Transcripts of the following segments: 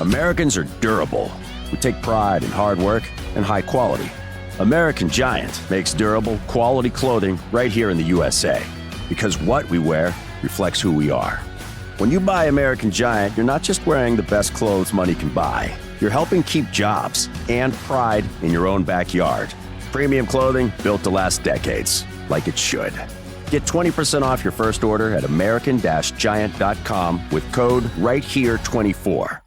Americans are durable. We take pride in hard work and high quality. American Giant makes durable, quality clothing right here in the USA. Because what we wear reflects who we are. When you buy American Giant, you're not just wearing the best clothes money can buy. You're helping keep jobs and pride in your own backyard. Premium clothing built to last decades, like it should. Get 20% off your first order at American-Giant.com with code RightHere24.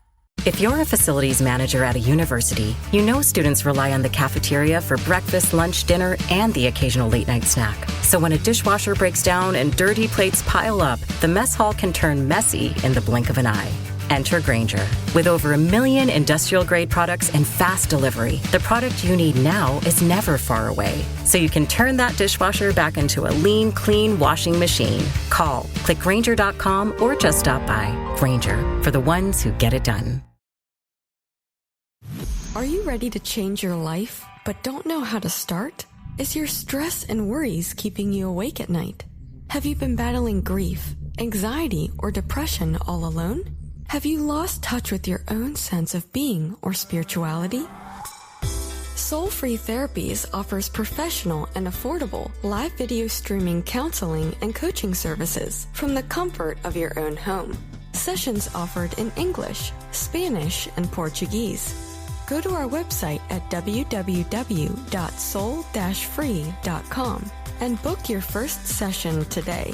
If you're a facilities manager at a university, you know students rely on the cafeteria for breakfast, lunch, dinner, and the occasional late-night snack. So when a dishwasher breaks down and dirty plates pile up, the mess hall can turn messy in the blink of an eye. Enter Grainger. With over 1 million industrial-grade products and fast delivery, the product you need now is never far away. So you can turn that dishwasher back into a lean, clean washing machine. Call, click Grainger.com, or just stop by. Grainger, for the ones who get it done. Are you ready to change your life, but don't know how to start? Is your stress and worries keeping you awake at night? Have you been battling grief, anxiety, or depression all alone? Have you lost touch with your own sense of being or spirituality? Soul Free Therapies offers professional and affordable live video streaming counseling and coaching services from the comfort of your own home. Sessions offered in English, Spanish, and Portuguese. Go to our website at www.soul-free.com and book your first session today.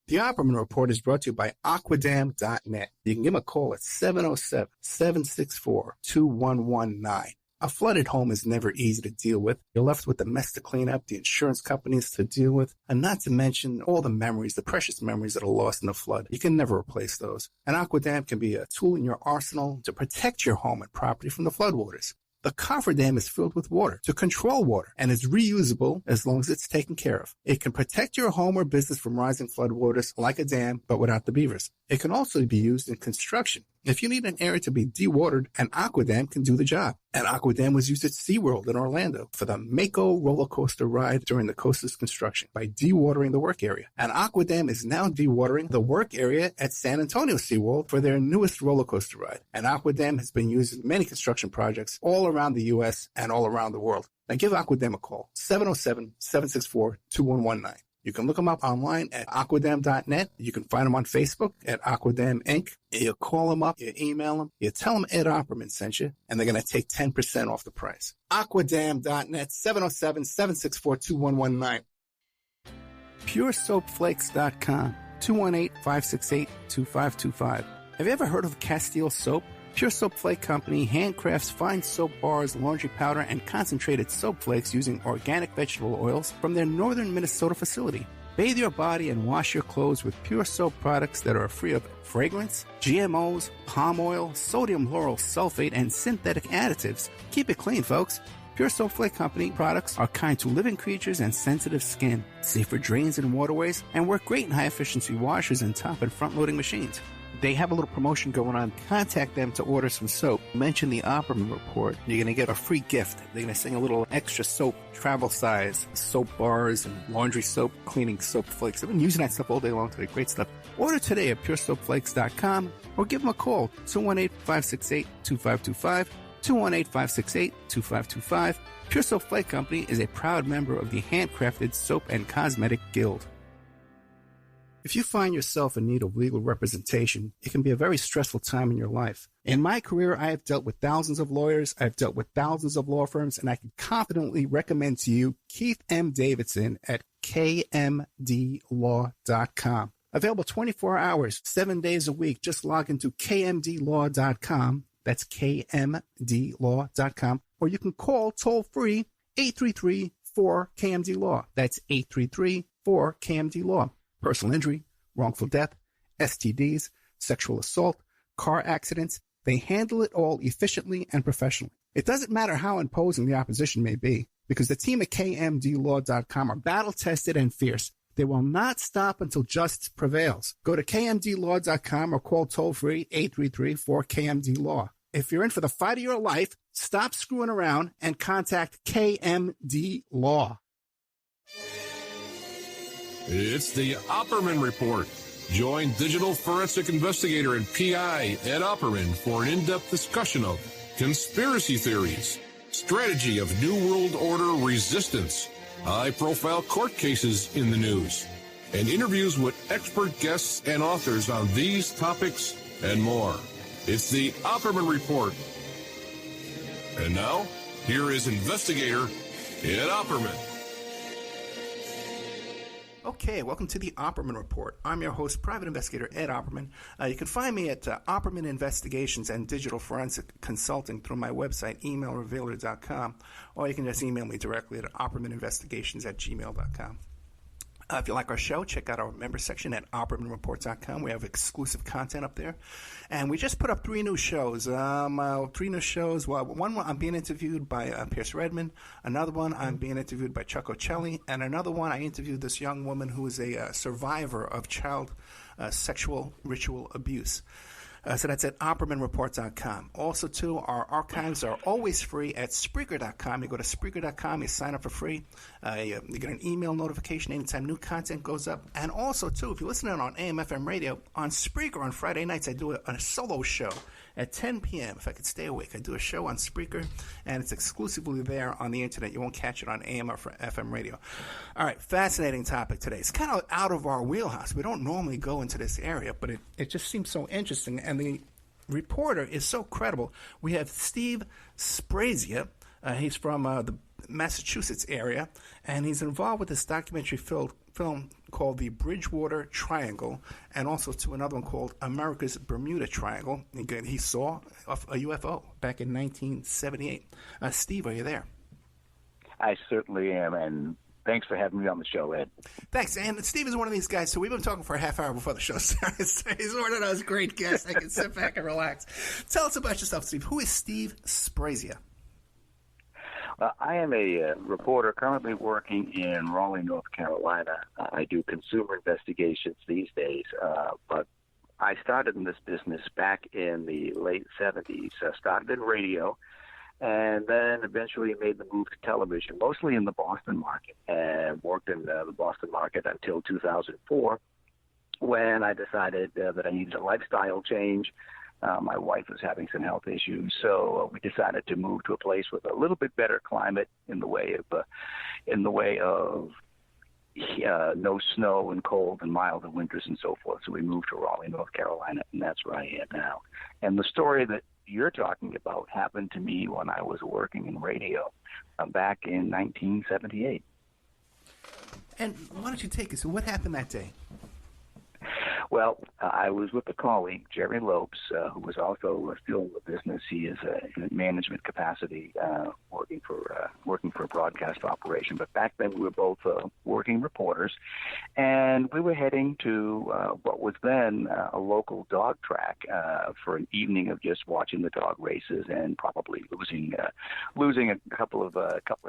The Opperman Report is brought to you by Aquadam.net. You can give them a call at 707-764-2119. A flooded home is never easy to deal with. You're left with the mess to clean up, the insurance companies to deal with, and not to mention all the memories, the precious memories that are lost in the flood. You can never replace those. And Aquadam can be a tool in your arsenal to protect your home and property from the floodwaters. The cofferdam is filled with water to control water and is reusable as long as it's taken care of. It can protect your home or business from rising floodwaters like a dam, but without the beavers. It can also be used in construction. If you need an area to be dewatered, an Aquadam can do the job. An Aquadam was used at SeaWorld in Orlando for the Mako roller coaster ride during the coaster's construction by dewatering the work area. An Aquadam is now dewatering the work area at San Antonio SeaWorld for their newest roller coaster ride. An Aquadam has been used in many construction projects all around the U.S. and all around the world. Now give Aquadam a call, 707-764-2119. You can look them up online at aquadam.net. You can find them on Facebook at Aquadam Inc. You call them up, you email them, you tell them Ed Opperman sent you, and they're going to take 10% off the price. Aquadam.net, 707-764-2119. PureSoapFlakes.com, 218-568-2525. Have you ever heard of Castile Soap? Pure Soap Flake Company handcrafts fine soap bars, laundry powder, and concentrated soap flakes using organic vegetable oils from their northern Minnesota facility. Bathe your body and wash your clothes with pure soap products that are free of fragrance, GMOs, palm oil, sodium lauryl sulfate, and synthetic additives. Keep it clean, folks. Pure Soap Flake Company products are kind to living creatures and sensitive skin, safe for drains and waterways, and work great in high-efficiency washers and top and front-loading machines. They have a little promotion going on. Contact them to order some soap. Mention the Opperman Report. You're going to get a free gift. They're going to send a little extra soap, travel size, soap bars and laundry soap, cleaning soap flakes. I've been using that stuff all day long today. Great stuff. Order today at puresoapflakes.com or give them a call, 218-568-2525, 218-568-2525. Pure Soap Flake Company is a proud member of the Handcrafted Soap and Cosmetic Guild. If you find yourself in need of legal representation, it can be a very stressful time in your life. In my career, I have dealt with thousands of lawyers, I've dealt with thousands of law firms, and I can confidently recommend to you Keith M. Davidson at kmdlaw.com. Available 24 hours, 7 days a week. Just log into kmdlaw.com. That's kmdlaw.com. Or you can call toll-free 833-4KMD-LAW. That's 833-4KMD-LAW. Personal injury, wrongful death, STDs, sexual assault, car accidents, they handle it all efficiently and professionally. It doesn't matter how imposing the opposition may be, because the team at kmdlaw.com are battle-tested and fierce. They will not stop until justice prevails. Go to kmdlaw.com or call toll-free 833-4KMD-LAW. If you're in for the fight of your life, stop screwing around and contact KMD Law. It's the Opperman Report Join digital forensic investigator and PI Ed Opperman for an in-depth discussion of conspiracy theories, strategy of New World Order resistance, high-profile court cases in the news, and interviews with expert guests and authors on these topics and more. It's the Opperman Report. And now, here is investigator Ed Opperman. Okay, welcome to the Opperman Report. I'm your host, Private Investigator Ed Opperman. You can find me at Opperman Investigations and Digital Forensic Consulting through my website, emailrevealer.com, or you can just email me directly at oppermaninvestigations@gmail.com. If you like our show, check out our member section at OppermanReport.com. We have exclusive content up there. And we just put up 3 new shows. 3 new shows. Well, one I'm being interviewed by Pierce Redmond. Another one I'm being interviewed by Chuck Ocelli. And another one I interviewed this young woman who is a survivor of child sexual ritual abuse. So that's at OppermanReport.com. Also, too, our archives are always free at Spreaker.com. You go to Spreaker.com, you sign up for free. You get an email notification anytime new content goes up. And also, too, if you're listening on AM/FM radio, on Spreaker on Friday nights, I do a solo show at 10 p.m. If I could stay awake, I do a show on Spreaker, and it's exclusively there on the internet. You won't catch it on AM or FM radio. All right, fascinating topic today. It's kind of out of our wheelhouse. We don't normally go into this area, but it just seems so interesting, and the reporter is so credible. We have Steve Sbraccia. He's from the Massachusetts area, and he's involved with this documentary film called The Bridgewater Triangle, and also to another one called America's Bermuda Triangle. He saw a UFO back in 1978. Steve, are you there? I certainly am, and thanks for having me on the show, Ed. Thanks. And Steve is one of these guys, so we've been talking for a half hour before the show starts. He's one of those great guests. I can sit back and relax. Tell us about yourself, Steve. Who is Steve Sbraccia? I am a reporter currently working in Raleigh, North Carolina. I do consumer investigations these days, but I started in this business back in the late 70s. Started in radio, and then eventually made the move to television, mostly in the Boston market, and worked in the Boston market until 2004, when I decided that I needed a lifestyle change. My wife was having some health issues, so we decided to move to a place with a little bit better climate in the way of no snow and cold and milder winters and so forth. So we moved to Raleigh, North Carolina, and that's where I am now. And the story that you're talking about happened to me when I was working in radio back in 1978. And why don't you take us? What happened that day? Well, I was with a colleague, Jerry Lopes, who was also still in the business. He is in a management capacity, working for a broadcast operation. But back then, we were both working reporters, and we were heading to what was then a local dog track for an evening of just watching the dog races and probably losing a couple of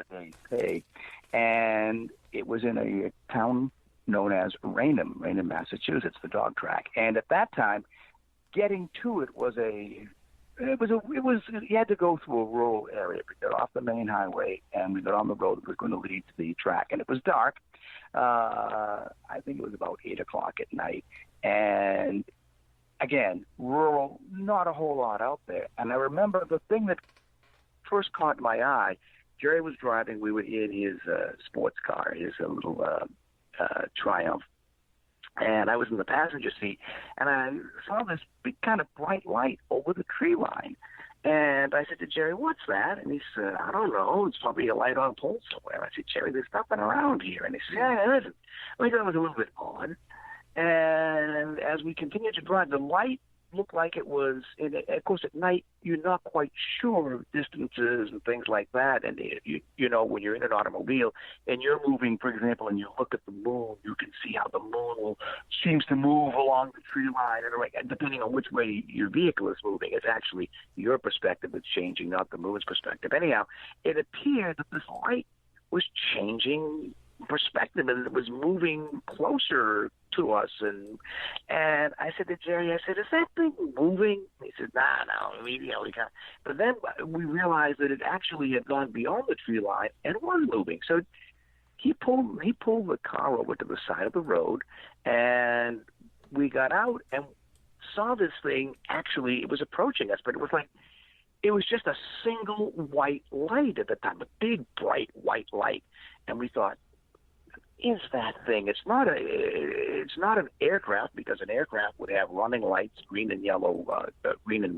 days' pay. And it was in a town known as Raynham, Massachusetts, the dog track. And at that time, getting to it you had to go through a rural area. We got off the main highway and we got on the road that was going to lead to the track. And it was dark. I think it was about 8 o'clock at night. And again, rural, not a whole lot out there. And I remember the thing that first caught my eye, Jerry was driving. We were in his sports car, his little Triumph, and I was in the passenger seat, and I saw this big kind of bright light over the tree line, and I said to Jerry, "What's that?" And he said, "I don't know, it's probably a light on a pole somewhere." I said, "Jerry, there's nothing around here." And he said, "Yeah, there isn't." I thought it was a little bit odd, and as we continued to drive, the light looked like it was, and of course at night you're not quite sure of distances and things like that, and you know when you're in an automobile and you're moving, for example, and you look at the moon, you can see how the moon seems to move along the tree line, and depending on which way your vehicle is moving, it's actually your perspective that's changing, not the moon's perspective. Anyhow, it appeared that this light was changing perspective, and it was moving closer to us, and I said to Jerry, I said, "Is that thing moving?" He said, "Nah, no, we can't." But then we realized that it actually had gone beyond the tree line and was moving. So he pulled the car over to the side of the road, and we got out and saw this thing. Actually, it was approaching us, but it was just a single white light at the time, a big, bright white light. And we thought, is that thing? It's not an aircraft, because an aircraft would have running lights, green and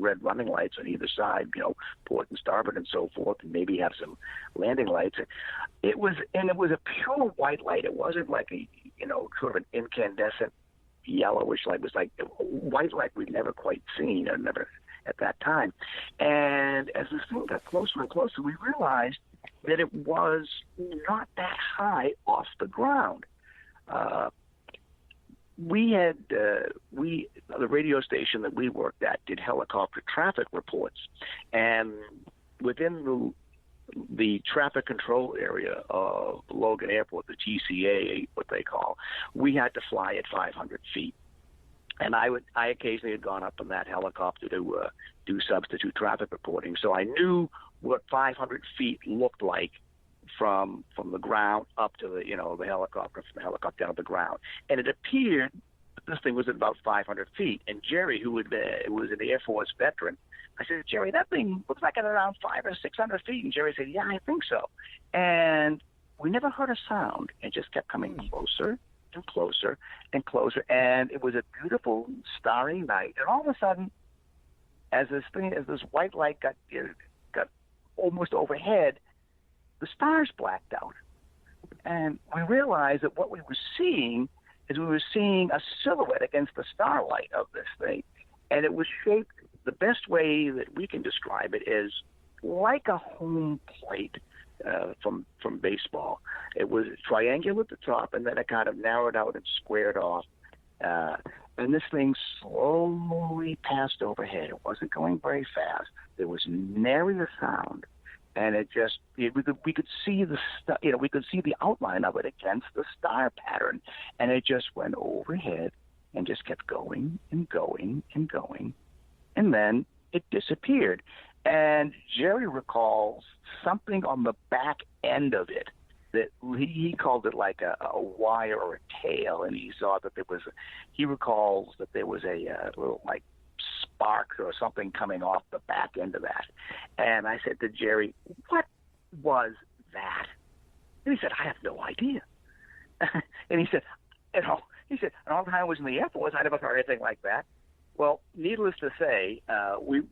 red running lights on either side, port and starboard and so forth, and maybe have some landing lights. It was a pure white light. It wasn't like a, sort of an incandescent yellowish light. It was like a white light we'd never quite seen, or never at that time. And as this thing got closer and closer, we realized that it was not that high off the ground. The radio station that we worked at did helicopter traffic reports, and within the traffic control area of Logan Airport, the TCA, what they call, we had to fly at 500 feet. And I occasionally had gone up in that helicopter to do substitute traffic reporting, so I knew what 500 feet looked like from the ground up to the helicopter, from the helicopter down to the ground. And it appeared that this thing was at about 500 feet. And Jerry, who was an Air Force veteran, I said, Jerry, that thing looks like it's around 500 or 600 feet. And Jerry said, yeah, I think so. And we never heard a sound. It just kept coming closer and closer and closer. And it was a beautiful starry night. And all of a sudden, as this white light got almost overhead, the stars blacked out. And we realized that what we were seeing is we were seeing a silhouette against the starlight of this thing. And it was shaped, the best way that we can describe it is like a home plate from baseball. It was triangular at the top, and then it kind of narrowed out and squared off. And this thing slowly passed overhead. It wasn't going very fast. There was nary a sound, and we could see we could see the outline of it against the star pattern, and it just went overhead and just kept going and going and going, and then it disappeared. And Jerry recalls something on the back end of it that he called it like a wire or a tail, and he recalls that there was a little like spark or something coming off the back end of that. And I said to Jerry, what was that? And he said, I have no idea. And he said, and all the time I was in the Air Force, I never heard anything like that. Well, needless to say, we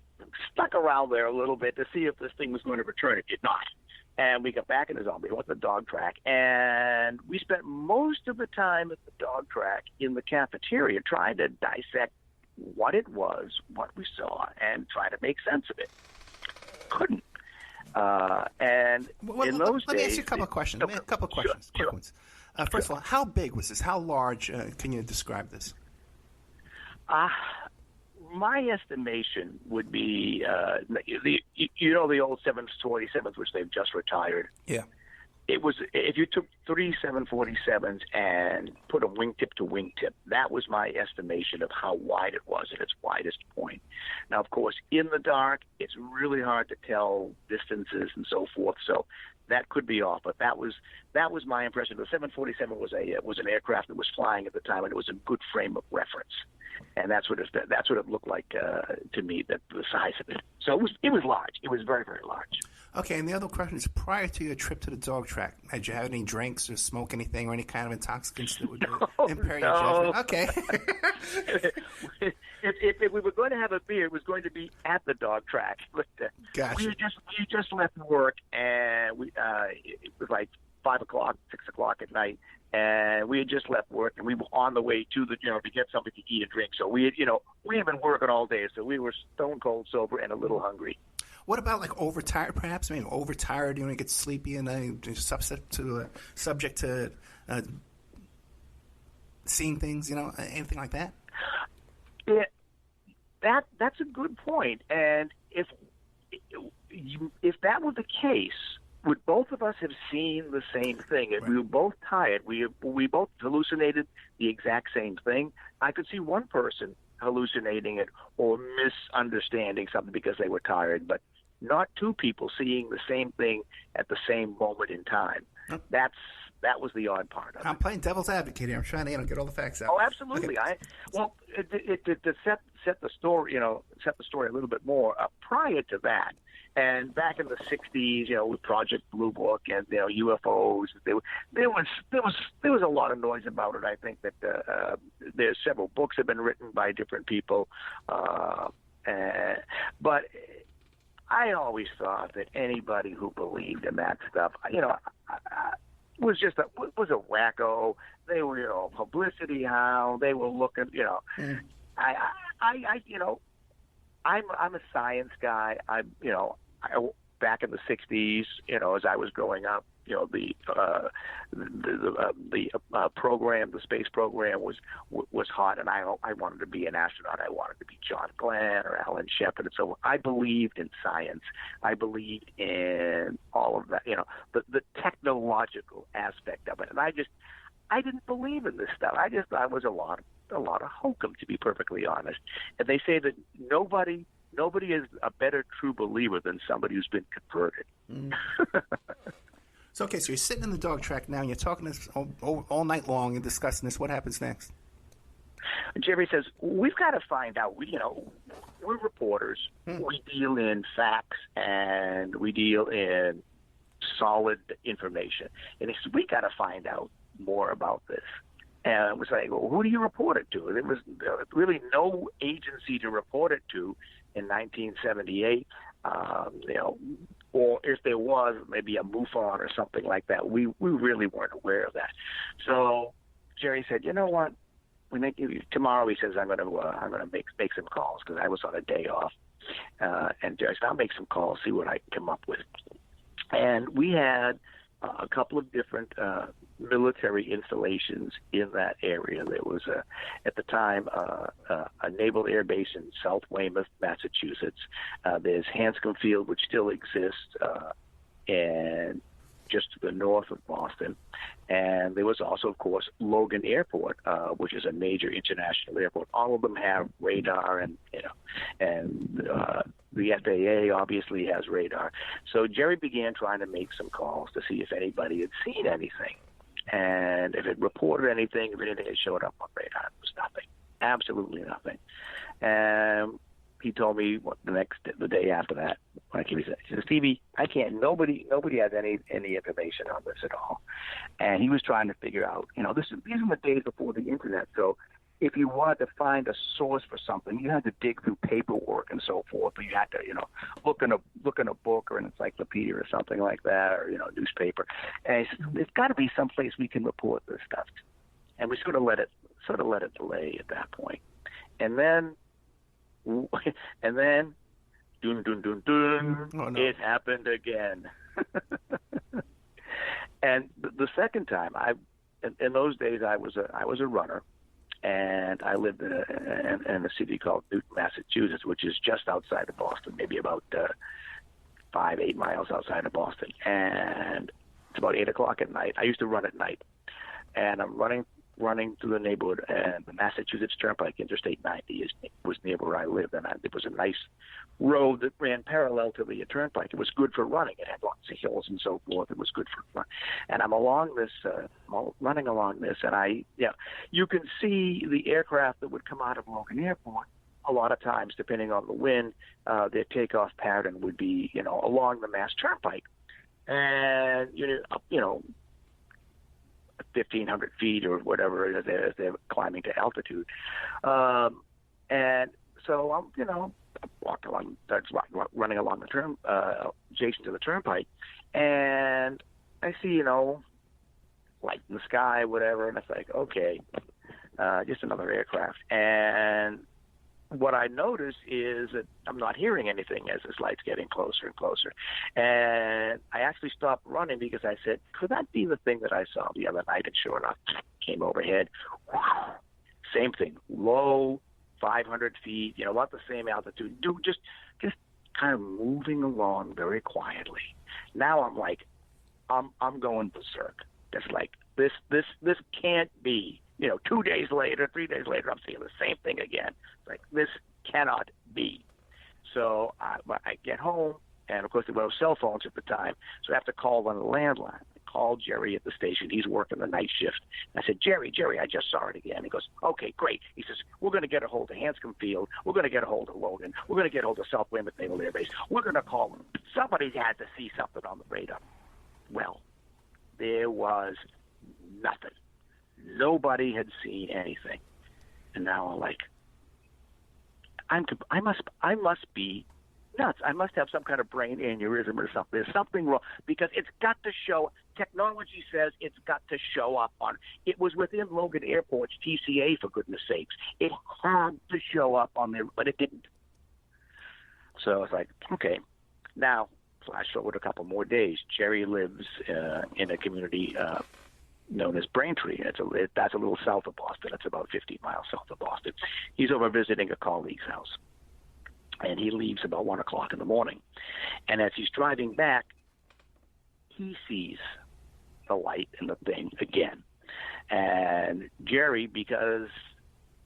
stuck around there a little bit to see if this thing was going to return. It did not. And we got back in the zone. We went to the dog track, and we spent most of the time at the dog track in the cafeteria trying to dissect what it was, what we saw, and try to make sense of it. Couldn't. And in those days... Let me ask you a couple of questions. Quick ones. First of all, how big was this? How large can you describe this? My estimation would be, the old 747s, which they've just retired. Yeah. It was, if you took 3 747s and put them wingtip to wingtip, that was my estimation of how wide it was at its widest point. Now, of course, in the dark, it's really hard to tell distances and so forth, so that could be off. But that was my impression. The 747 was an aircraft that was flying at the time, and it was a good frame of reference. And that's what it looked like to me, that the size of it. So it was large. It was very, very large. Okay, and the other question is, prior to your trip to the dog track, had you had any drinks or smoke anything or any kind of intoxicants that would impair your judgment? Okay. if we were going to have a beer, it was going to be at the dog track. But, gotcha. We just left work, and it was like 5 o'clock, 6 o'clock at night, and we had just left work, and we were on the way to to get something to eat and drink. So we had been working all day, so we were stone cold sober and a little hungry. What about like overtired, perhaps? I mean, overtired, you get sleepy and then subject to seeing things, anything like that? Yeah, that's a good point. And if that were the case, would both of us have seen the same thing? If we were both tired, we both hallucinated the exact same thing, I could see one person hallucinating it or misunderstanding something because they were tired, but not two people seeing the same thing at the same moment in time. That's That was the odd part of it. I'm playing devil's advocate here. I'm trying to get all the facts out. Oh, absolutely. Okay. To set the story, set the story a little bit more. Prior to that, and back in the '60s, with Project Blue Book and UFOs, there was a lot of noise about it. I think that there's several books have been written by different people, but I always thought that anybody who believed in that stuff, was a wacko. They were, publicity hound. They were looking, I'm a science guy. Back in the '60s, as I was growing up, the program, the space program was hot, and I wanted to be an astronaut. I wanted to be John Glenn or Alan Shepard, and so I believed in science. I believed in all of that, the technological aspect of it, and I didn't believe in this stuff. I just thought it was a lot of hokum, to be perfectly honest. And they say that nobody is a better true believer than somebody who's been converted. So you're sitting in the dog track now, and you're talking this all night long and discussing this. What happens next? Jerry says, we've got to find out. We're reporters. We deal in facts, and we deal in solid information. And he says, we got to find out more about this. And it was like, well, who do you report it to? There was really no agency to report it to in 1978. Or if there was, maybe a MUFON or something like that. We really weren't aware of that. So Jerry said, you know what? Tomorrow, he says, I'm going to make some calls, because I was on a day off. And Jerry said, I'll make some calls, see what I can come up with. And we had a couple of different military installations in that area. There was, at the time, a naval air base in South Weymouth, Massachusetts. There's Hanscom Field, which still exists, and just to the north of Boston. And there was also, of course, Logan Airport, which is a major international airport. All of them have radar, and the FAA obviously has radar. So Jerry began trying to make some calls to see if anybody had seen anything, and if it reported anything, if anything had showed up on radar. It was nothing, absolutely nothing. And he told me the day after that, he said, Stevie, I can't. Nobody has any information on this at all. And he was trying to figure out, these are the days before the internet. So if you wanted to find a source for something, you had to dig through paperwork and so forth. Or you had to, look in a book or an encyclopedia or something like that, or newspaper. And he said, there's got to be some place we can report this stuff. And we sort of let it delay at that point. And then, dun, dun, dun, dun, oh, no. It happened again. And the second time, in those days, I was a runner, and I lived in a city called Newton, Massachusetts, which is just outside of Boston, maybe about 5-8 miles outside of Boston. And it's about 8 o'clock at night. I used to run at night, and I'm running through the neighborhood, and the Massachusetts Turnpike, Interstate 90, was near where I lived, and it was a nice road that ran parallel to the turnpike. It was good for running. It had lots of hills and so forth. It was good for fun. And I'm running along this, and you can see the aircraft that would come out of Logan Airport. A lot of times, depending on the wind, their takeoff pattern would be, along the Mass Turnpike, and 1,500 feet or whatever as they're climbing to altitude. And so I'm, running along the adjacent to the turnpike, and I see, light in the sky, whatever, and it's like, okay, just another aircraft. And what I notice is that I'm not hearing anything as this light's getting closer and closer. And I actually stopped running because I said, could that be the thing that I saw the other night? And sure enough, came overhead. Same thing, low, 500 feet, about the same altitude, just kind of moving along very quietly. Now I'm like, I'm going berserk. It's like, this can't be. 2 days later, 3 days later, I'm seeing the same thing again. It's like, this cannot be. So I get home, and of course there were no cell phones at the time, so I have to call on the landline. I called Jerry at the station. He's working the night shift. I said, Jerry, I just saw it again. He goes, okay, great. He says, we're going to get a hold of Hanscom Field. We're going to get a hold of Logan. We're going to get a hold of South Weymouth Naval Air Base. We're going to call them. Somebody had to see something on the radar. Well, there was nothing. Nobody had seen anything. And now I'm like, I must be nuts. I must have some kind of brain aneurysm or something. There's something wrong because it's got to show. Technology says it's got to show up on. It was within Logan Airport's TCA, for goodness sakes. It had to show up on there, but it didn't. So it's like, okay, now flash forward a couple more days. Jerry lives in a community known as Braintree. That's a little south of Boston. It's about 50 miles south of Boston. He's over visiting a colleague's house. And he leaves about 1 o'clock in the morning. And as he's driving back, he sees the light and the thing again. And Jerry, because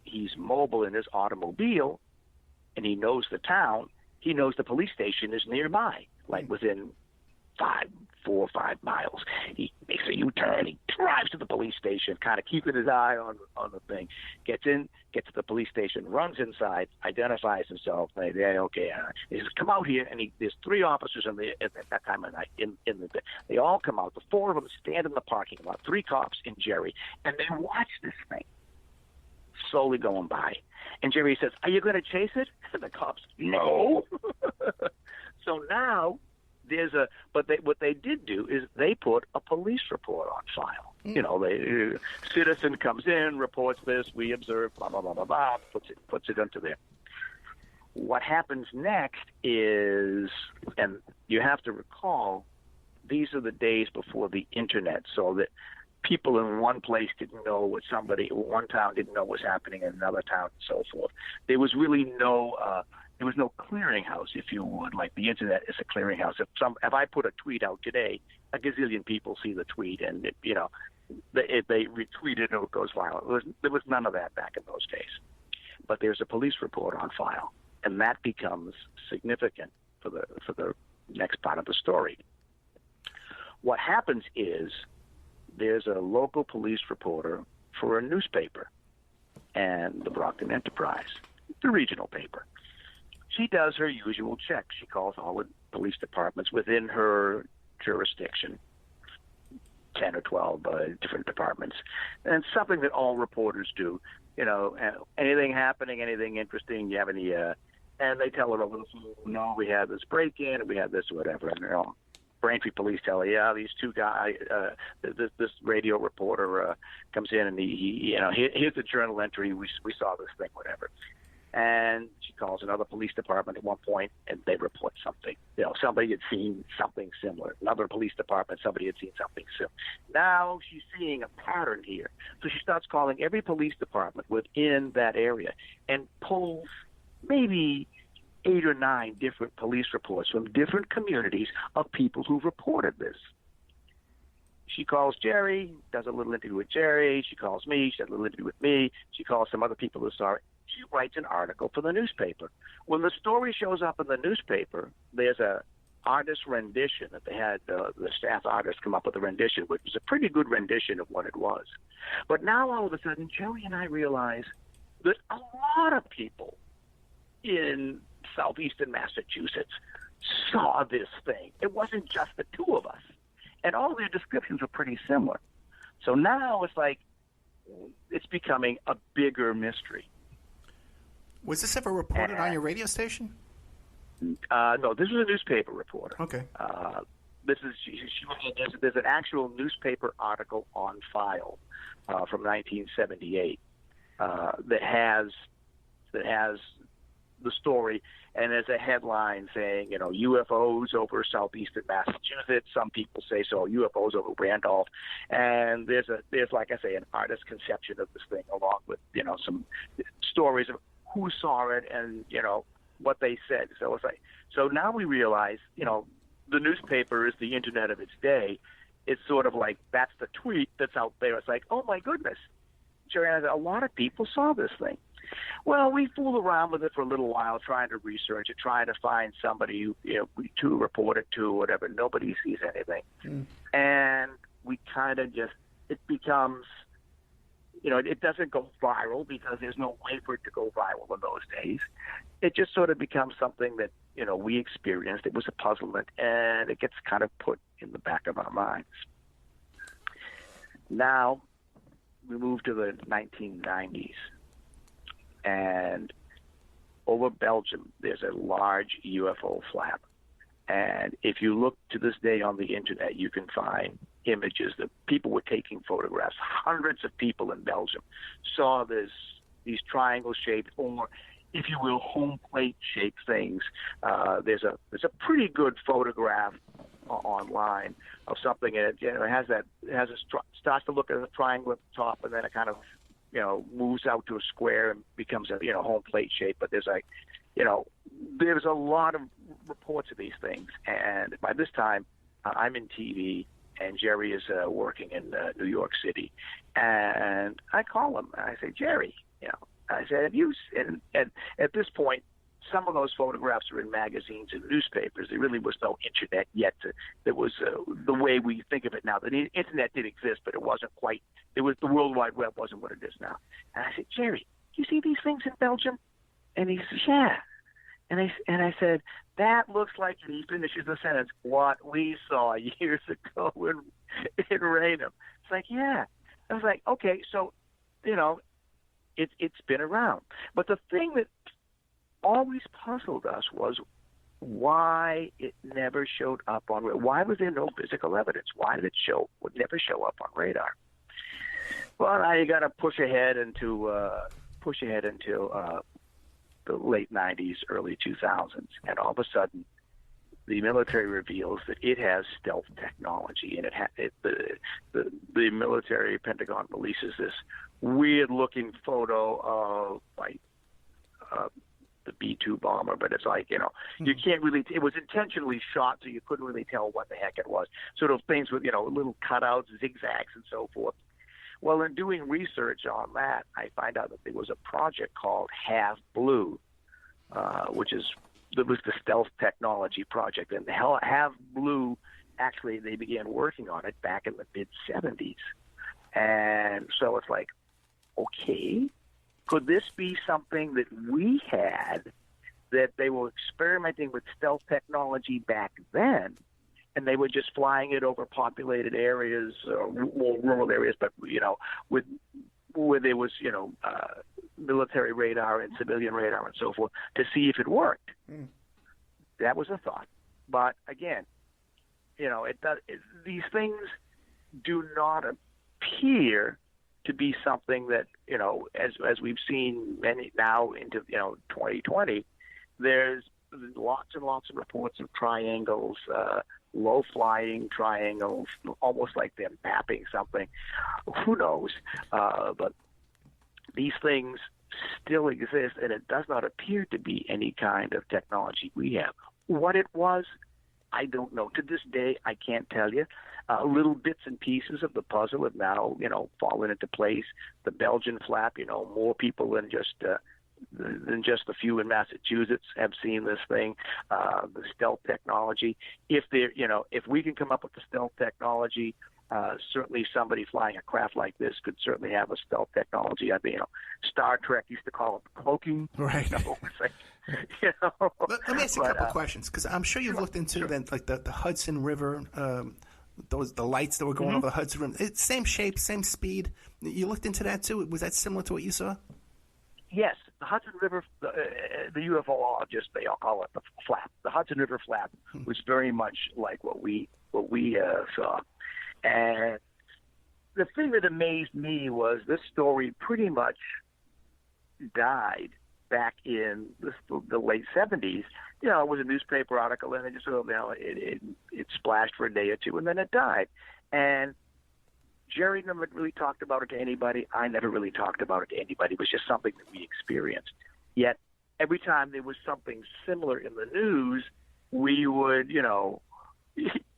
he's mobile in his automobile and he knows the town, he knows the police station is nearby, like within 4 or 5 miles. He makes a U-turn. He drives to the police station, kind of keeping his eye on the thing. Gets to the police station, runs inside, identifies himself. He says, "Come out here." And there's 3 officers at that time of night. They all come out. The 4 of them stand in the parking lot. 3 cops and Jerry, and they watch this thing slowly going by. And Jerry says, "Are you going to chase it?" And the cops, "No." So now. What they did do is they put a police report on file. You know, citizen comes in, reports this, we observe, blah, blah, blah, blah, blah, puts it into there. What happens next is, and you have to recall, these are the days before the internet, so that people in one place didn't know what one town didn't know what was happening in another town and so forth. There was really no clearinghouse, if you would. Like the internet is a clearinghouse. If I put a tweet out today, a gazillion people see the tweet, and they retweet it and it goes viral. There was none of that back in those days. But there's a police report on file, and that becomes significant for the next part of the story. What happens is there's a local police reporter for a newspaper, and the Brockton Enterprise, the regional paper. She does her usual check. She calls all the police departments within her jurisdiction, 10 or 12 different departments. And it's something that all reporters do. Anything happening, anything interesting, you have any, and they tell her, no, we had this break-in, and we had this, whatever. And, Braintree police tell her, yeah, these 2 guys, this radio reporter comes in, and here's the journal entry, we saw this thing, whatever. And she calls another police department at one point, and they report something. Somebody had seen something similar. Another police department, somebody had seen something similar. Now she's seeing a pattern here. So she starts calling every police department within that area and pulls maybe 8 or 9 different police reports from different communities of people who reported this. She calls Jerry, does a little interview with Jerry. She calls me, she does a little interview with me. She calls some other people who saw it. She writes an article for the newspaper. When the story shows up in the newspaper, there's a artist rendition that they had the staff artist come up with a rendition, which was a pretty good rendition of what it was. But now all of a sudden, Jerry and I realize that a lot of people in southeastern Massachusetts saw this thing. It wasn't just the 2 of us. And all their descriptions were pretty similar. So now it's like it's becoming a bigger mystery. Was this ever reported on your radio station? No, this was a newspaper reporter. Okay. There's an actual newspaper article on file from 1978 that has the story, and there's a headline saying, UFOs over southeastern Massachusetts. Some people say so, UFOs over Randolph. And there's like I say, an artist's conception of this thing, along with some stories of who saw it and what they said. So it's like, so now we realize, the newspaper is the internet of its day. It's sort of like that's the tweet that's out there. It's like, oh my goodness, Jerry, a lot of people saw this thing. Well, we fooled around with it for a little while, trying to research it, trying to find somebody to report it to, whatever. Nobody sees anything. And we kind of just, it becomes, it doesn't go viral because there's no way for it to go viral in those days. It just sort of becomes something that, we experienced. It was a puzzlement, and it gets kind of put in the back of our minds. Now, we move to the 1990s, and over Belgium, there's a large UFO flap. And if you look to this day on the internet, you can find images that people were taking photographs. Hundreds of people in Belgium saw these triangle-shaped, or if you will, home plate-shaped things. There's a pretty good photograph online of something, and it starts to look at a triangle at the top, and then it kind of moves out to a square and becomes a home plate shape. But there's there's a lot of reports of these things, and by this time I'm in TV and Jerry is working in New York City, and I call him and I say, Jerry, I said, have you? And at this point, some of those photographs are in magazines and newspapers. There really was no internet yet. There was the way we think of it now. The internet did exist, but it wasn't quite. It was the World Wide Web wasn't what it is now. And I said, Jerry, do you see these things in Belgium? And he says, yeah. And I said, that looks like, and he finishes the sentence, what we saw years ago in Raynham. It's like, yeah. I was like, okay, so it's been around. But the thing that always puzzled us was why it never showed up on radar. Why was there no physical evidence? Why did it never show up on radar? Well, now you got to push ahead into the late 90s, early 2000s, and all of a sudden, the military reveals that it has stealth technology, and the military Pentagon releases this weird-looking photo of the B-2 bomber, but it's like, you can't really, it was intentionally shot, so you couldn't really tell what the heck it was. Sort of things with, little cutouts, zigzags, and so forth. Well, in doing research on that, I find out that there was a project called Have Blue, which was the stealth technology project. And Have Blue, actually, they began working on it back in the mid-'70s. And so it's like, okay, could this be something that we had, that they were experimenting with stealth technology back then, and they were just flying it over populated areas, or rural areas, but, where there was, military radar and civilian radar and so forth, to see if it worked. That was a thought. But again, these things do not appear to be something that, as we've seen many now into, 2020, there's lots and lots of reports of triangles, low-flying triangles, almost like they're mapping something. Who knows? But these things still exist, and it does not appear to be any kind of technology we have. What it was, I don't know. To this day, I can't tell you. Little bits and pieces of the puzzle have now, fallen into place. The Belgian flap, more people than just a few in Massachusetts have seen this thing. The stealth technology. If we can come up with the stealth technology, certainly somebody flying a craft like this could certainly have a stealth technology. I mean, Star Trek used to call it cloaking. Right. Let me ask you a couple questions, because I'm sure you've looked into the Hudson River, the lights that were going over the Hudson River. It's same shape, same speed. You looked into that too. Was that similar to what you saw? Yes, the Hudson River, the UFOologists, they all call it the flap. The Hudson River flap was very much like what we saw. And the thing that amazed me was this story pretty much died back in the late 70s. It was a newspaper article, and it just it splashed for a day or two, and then it died. And Jerry never really talked about it to anybody. I never really talked about it to anybody. It was just something that we experienced. Yet every time there was something similar in the news, we would,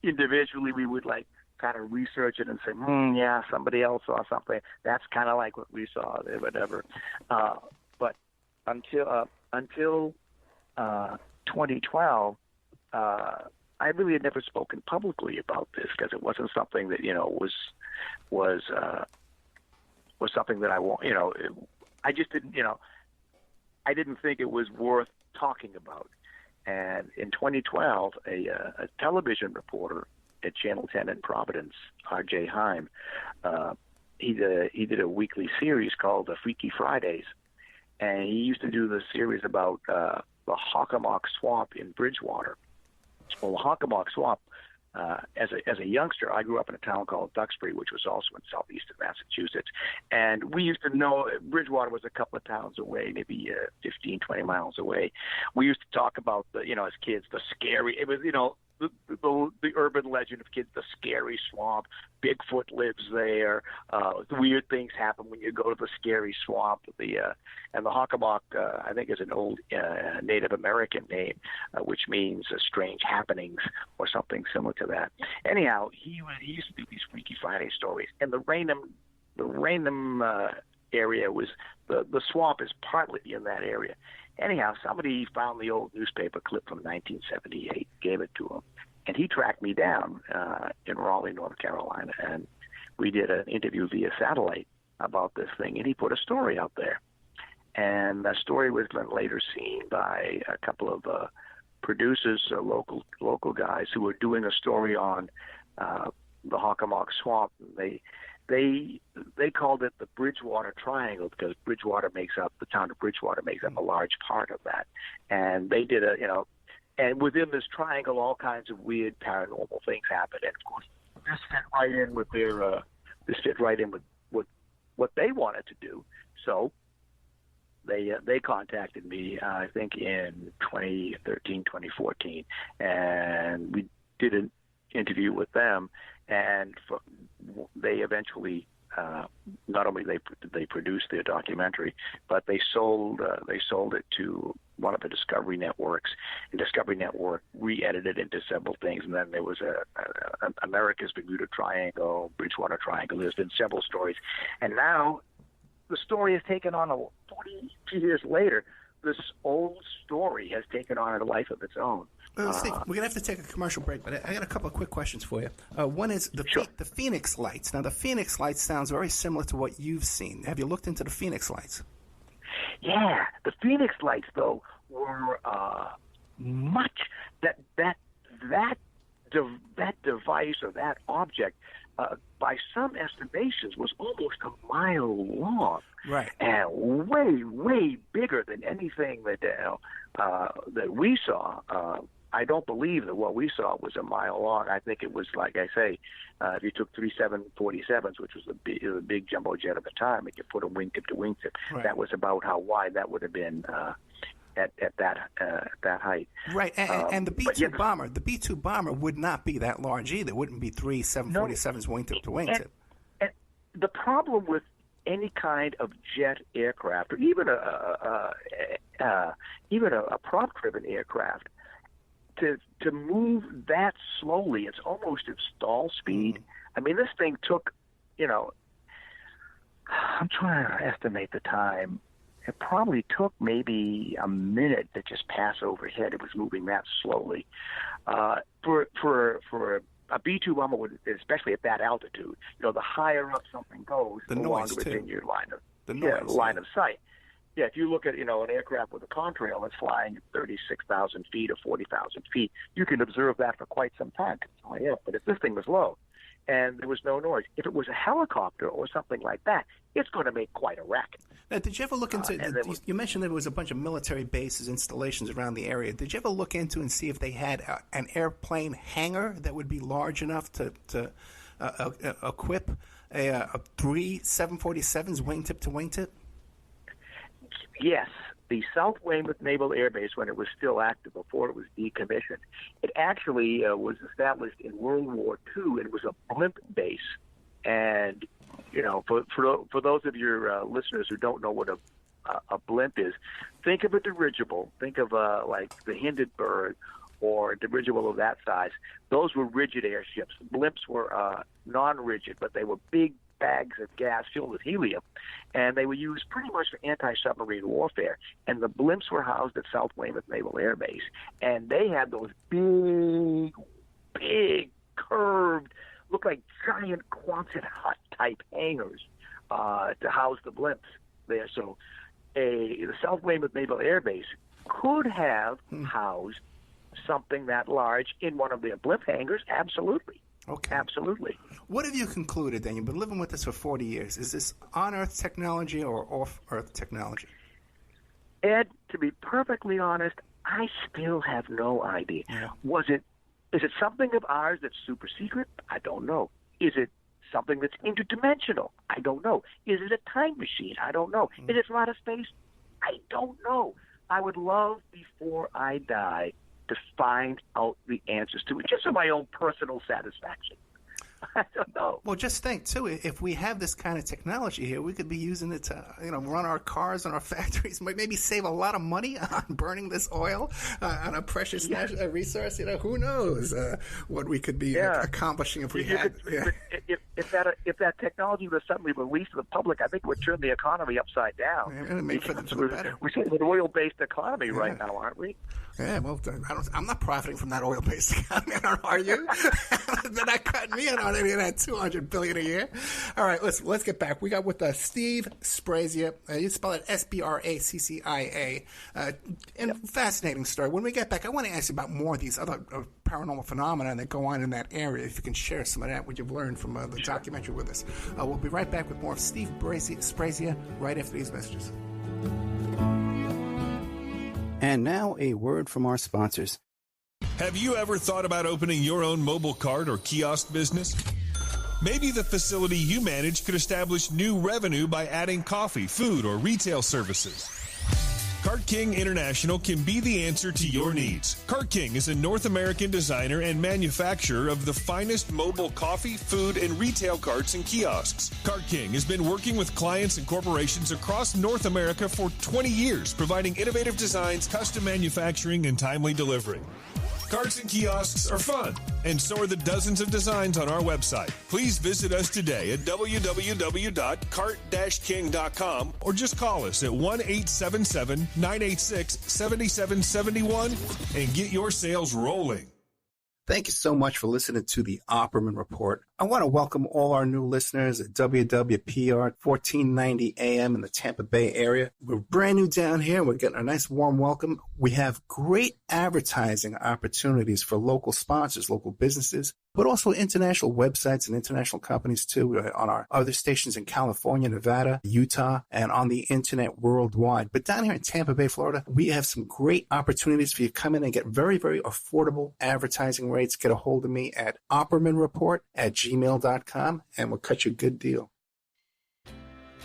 individually, we would kind of research it and say, yeah, somebody else saw something. That's kind of like what we saw, whatever. But until 2012, I really had never spoken publicly about this because it wasn't something that was something that I want. I just didn't. I didn't think it was worth talking about. And in 2012, a television reporter at Channel 10 in Providence, R.J. Heim, he did a weekly series called the Freaky Fridays, and he used to do the series about the Hockomock Swamp in Bridgewater. Well, the Hockomock Swamp, as a youngster, I grew up in a town called Duxbury, which was also in southeastern Massachusetts. And we used to know Bridgewater was a couple of towns away, maybe 15, 20 miles away. We used to talk about, as kids, the scary, it was, the urban legend of kids, the scary swamp. Bigfoot lives there. Weird things happen when you go to the scary swamp. And the Hockomock, I think, is an old Native American name, which means strange happenings or something similar to that. Anyhow, he used to do these Freaky Friday stories, and the Raynham area was the swamp is partly in that area. Anyhow, somebody found the old newspaper clip from 1978, gave it to him, and he tracked me down in Raleigh, North Carolina, and we did an interview via satellite about this thing, and he put a story out there. And the story was then later seen by a couple of producers, local guys who were doing a story on the Hockomock Swamp. They called it the Bridgewater Triangle because the town of Bridgewater makes up a large part of that. And they did and within this triangle, all kinds of weird paranormal things happen. And of course, this fit right in with what they wanted to do. So they contacted me, I think in 2013, 2014, and we did an interview with them. And they eventually, not only they produced their documentary, but they sold it to one of the Discovery networks, and Discovery Network re-edited it into several things. And then there was America's Bermuda Triangle, Bridgewater Triangle. There's been several stories, and now the story has taken on 42 years later. This old story has taken on a life of its own. Steve, we're going to have to take a commercial break, but I got a couple of quick questions for you. One is the Phoenix Lights. Now, the Phoenix Lights sounds very similar to what you've seen. Have you looked into the Phoenix Lights? Yeah, the Phoenix Lights, though, were much that device or that object, by some estimations, was almost a mile long. Right. And way, way bigger than anything that we saw. I don't believe that what we saw was a mile long. I think it was, like I say, if you took 3 747s, which was the big jumbo jet at the time, and you put a wingtip to wingtip, right, that was about how wide that would have been at that height. Right, and the B-2 bomber, the B-2 bomber would not be that large either. It wouldn't be 3 747s wingtip to wingtip. And the problem with any kind of jet aircraft, or even a prop-driven aircraft, to move that slowly, it's almost at stall speed. I mean, this thing took, I'm trying to estimate the time. It probably took maybe a minute to just pass overhead. It was moving that slowly. For a B-2 bomber, especially at that altitude, the higher up something goes, the longer it's in your line of sight. Yeah, if you look at an aircraft with a contrail that's flying at 36,000 feet or 40,000 feet, you can observe that for quite some time. But if this thing was low and there was no noise, if it was a helicopter or something like that, it's going to make quite a racket. Now, did you ever look into? You mentioned there was a bunch of military bases, installations around the area. Did you ever look into and see if they had an airplane hangar that would be large enough to equip a 3 747s wingtip to wingtip? Yes, the South Weymouth Naval Air Base, when it was still active before it was decommissioned, it actually was established in World War II. It was a blimp base, and for those of your listeners who don't know what a blimp is, think of a dirigible. Think of like the Hindenburg or a dirigible of that size. Those were rigid airships. Blimps were non-rigid, but they were big bags of gas filled with helium, and they were used pretty much for anti-submarine warfare. And the blimps were housed at South Weymouth Naval Air Base, and they had those big, curved, look like giant Quonset hut type hangars to house the blimps there. So the South Weymouth Naval Air Base could have housed something that large in one of their blimp hangars. Absolutely. Okay. Absolutely. What have you concluded then? You've been living with this for 40 years. Is this on-Earth technology or off-Earth technology? Ed, to be perfectly honest, I still have no idea. Yeah. Is it something of ours that's super secret? I don't know. Is it something that's interdimensional? I don't know. Is it a time machine? I don't know. Is it from outer space? I don't know. I would love, before I die, to find out the answers to it, just for my own personal satisfaction. I don't know. Well, just think, too, if we have this kind of technology here, we could be using it to, run our cars and our factories, maybe save a lot of money on burning this oil on a precious resource. Who knows what we could be accomplishing if we had. If that technology was suddenly released to the public, I think it would turn the economy upside down. For the better. We're an oil-based economy right now, aren't we? Yeah, well, I'm not profiting from that oil-based economy. Are you? They're not cutting me in on any of that $200 billion a year. All right, let's get back. We got with Steve Sbraccia. You spell it Sbraccia. And fascinating story. When we get back, I want to ask you about more of these other paranormal phenomena that go on in that area. If you can share some of that, what you've learned from the documentary with us. We'll be right back with more of Steve Sbraccia right after these messages. And now a word from our sponsors. Have you ever thought about opening your own mobile cart or kiosk business? Maybe the facility you manage could establish new revenue by adding coffee, food, or retail services. Cart King International can be the answer to your needs. Cart King is a North American designer and manufacturer of the finest mobile coffee, food, and retail carts and kiosks. Cart King has been working with clients and corporations across North America for 20 years, providing innovative designs, custom manufacturing, and timely delivery. Carts and kiosks are fun, and so are the dozens of designs on our website. Please visit us today at www.cart-king.com or just call us at 1-877-986-7771 and get your sales rolling. Thank you so much for listening to the Opperman Report. I want to welcome all our new listeners at WWPR 1490 AM in the Tampa Bay area. We're brand new down here. We're getting a nice warm welcome. We have great advertising opportunities for local sponsors, local businesses, but also international websites and international companies too on our other stations in California, Nevada, Utah, and on the internet worldwide. But down here in Tampa Bay, Florida, we have some great opportunities for you to come in and get very, very affordable advertising rates. Get a hold of me at oppermanreport@gmail.com and we'll cut you a good deal.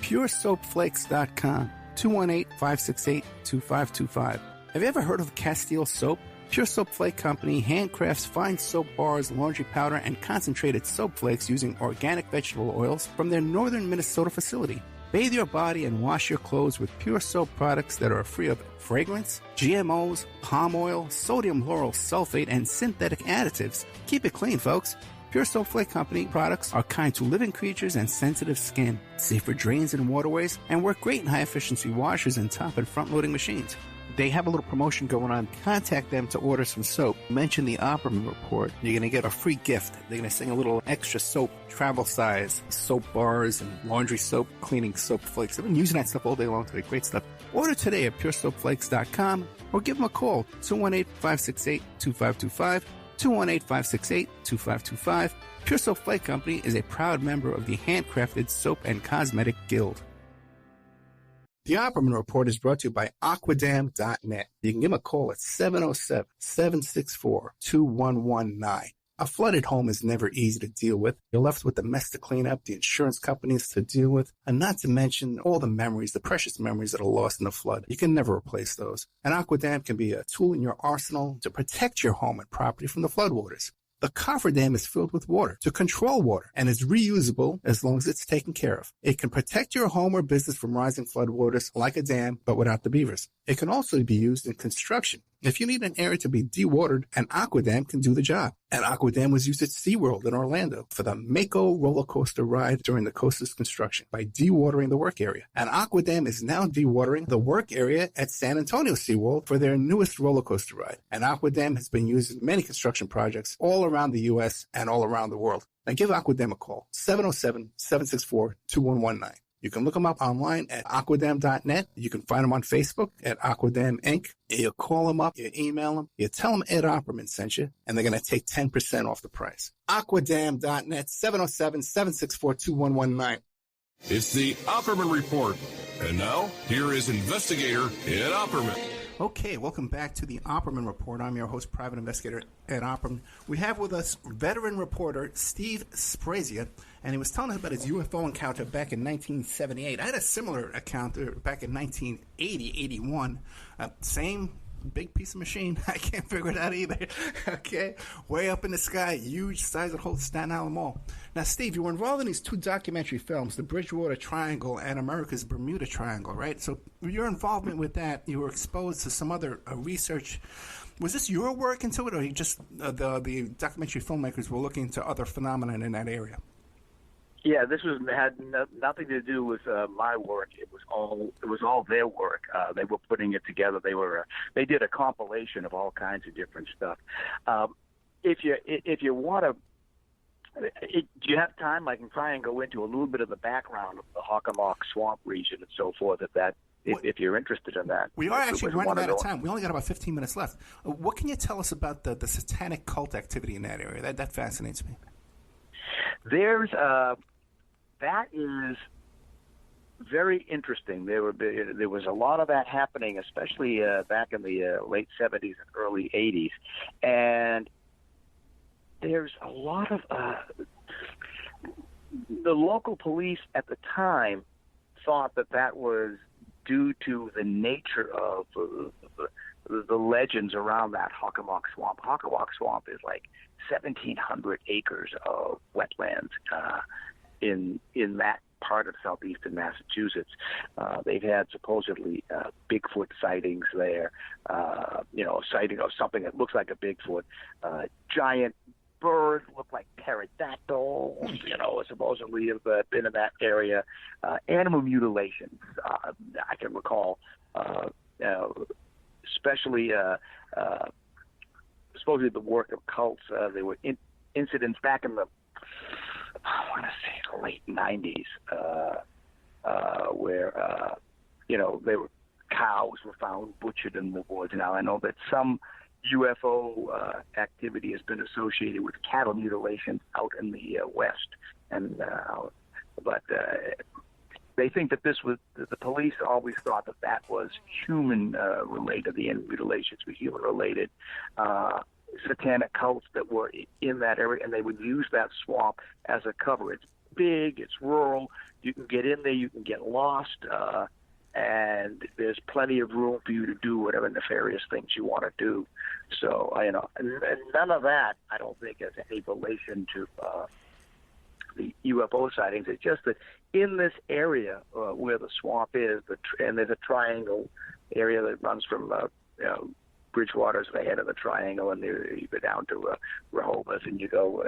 PureSoapFlakes.com, 218-568-2525. Have you ever heard of Castile Soap? Pure Soap Flake Company handcrafts fine soap bars, laundry powder, and concentrated soap flakes using organic vegetable oils from their northern Minnesota facility. Bathe your body and wash your clothes with Pure Soap products that are free of fragrance, GMOs, palm oil, sodium lauryl sulfate, and synthetic additives. Keep it clean, folks. Pure Soap Flake Company products are kind to living creatures and sensitive skin, safe for drains and waterways, and work great in high-efficiency washers and top and front-loading machines. They have a little promotion going on. Contact them to order some soap. Mention the Opperman Report. You're going to get a free gift. They're going to send a little extra soap, travel size, soap bars and laundry soap, cleaning soap flakes. I've been using that stuff all day long today. Great stuff. Order today at puresoapflakes.com or give them a call, 218-568-2525, 218-568-2525. Pure Soap Flake Company is a proud member of the Handcrafted Soap and Cosmetic Guild. The Opperman Report is brought to you by Aquadam.net. You can give them a call at 707-764-2119. A flooded home is never easy to deal with. You're left with the mess to clean up, the insurance companies to deal with, and not to mention all the memories, the precious memories that are lost in the flood. You can never replace those. And Aquadam can be a tool in your arsenal to protect your home and property from the floodwaters. The cofferdam is filled with water to control water and is reusable as long as it's taken care of. It can protect your home or business from rising floodwaters like a dam, but without the beavers. It can also be used in construction If you need an area to be dewatered, an aqua dam can do the job. An aqua dam was used at SeaWorld in Orlando for the Mako roller coaster ride during the coaster's construction by dewatering the work area. An aqua dam is now dewatering the work area at San Antonio SeaWorld for their newest roller coaster ride. An aqua dam has been used in many construction projects all around the U.S. and all around the world. Now give Aqua Dam a call, 707-764-2119. You can look them up online at aquadam.net. You can find them on Facebook at Aquadam Inc. You call them up, you email them, you tell them Ed Opperman sent you, and they're going to take 10% off the price. Aquadam.net, 707-764-2119. It's the Opperman Report. And now, here is investigator Ed Opperman. Okay, welcome back to the Opperman Report. I'm your host, Private Investigator Ed Opperman. We have with us veteran reporter Steve Sbraccia, and he was telling us about his UFO encounter back in 1978. I had a similar encounter back in 1980, 81. Same big piece of machine. I can't figure it out either. Okay, way up in the sky, huge size of the whole Staten Island Mall. Now, Steve, you were involved in these two documentary films, the Bridgewater Triangle and America's Bermuda Triangle, right? So your involvement with that, you were exposed to some other research. Was this your work into it, or you just the documentary filmmakers were looking into other phenomena in that area? Yeah, this had nothing to do with my work. It was all their work. They were putting it together. They did a compilation of all kinds of different stuff. If you want to, do you have time? I can try and go into a little bit of the background of the Hockomock Swamp region and so forth. If you're interested in that, we are actually running out of time. We only got about 15 minutes left. What can you tell us about the satanic cult activity in that area? That fascinates me. There's that is very interesting. There was a lot of that happening, especially back in the late 70s and early 80s, and there's a lot of the local police at the time thought that was due to the nature of the legends around that Hockomock Swamp. Hockomock Swamp is like 1,700 acres of wetlands in that part of southeastern Massachusetts. They've had supposedly Bigfoot sightings there, a sighting of something that looks like a Bigfoot, giant birds look like pterodactyls, supposedly have been in that area, animal mutilations. I can recall, especially supposedly the work of cults. There were incidents back in the, I want to say, the late 90s, where cows were found butchered in the woods. Now, I know that some UFO activity has been associated with cattle mutilations out in the West, but they think that this was, the police always thought that was human related. The animal mutilations were human related. Satanic cults that were in that area, and they would use that swamp as a cover. It's big, it's rural, you can get in there, you can get lost, and there's plenty of room for you to do whatever nefarious things you want to do. So, and none of that, I don't think, has any relation to the UFO sightings. It's just that in this area where the swamp is, and there's a triangle area that runs from Bridgewater's the head of the triangle, and you go down to Rehoboth, and you go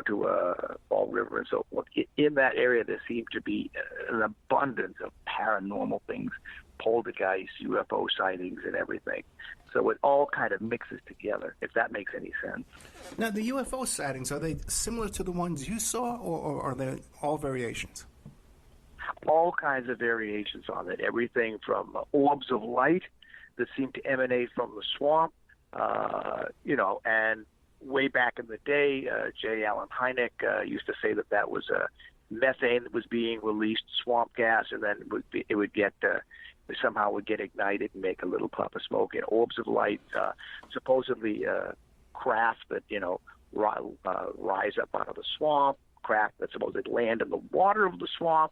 to Fall River and so forth. In that area, there seemed to be an abundance of paranormal things, poltergeists, UFO sightings, and everything. So it all kind of mixes together, if that makes any sense. Now, the UFO sightings, are they similar to the ones you saw, or are they all variations? All kinds of variations on it. Everything from orbs of light that seem to emanate from the swamp, and way back in the day, J. Allen Hynek used to say that was methane that was being released, swamp gas, and then it would get somehow would get ignited and make a little puff of smoke. And orbs of light, supposedly craft that rise up out of the swamp, craft that supposedly land in the water of the swamp.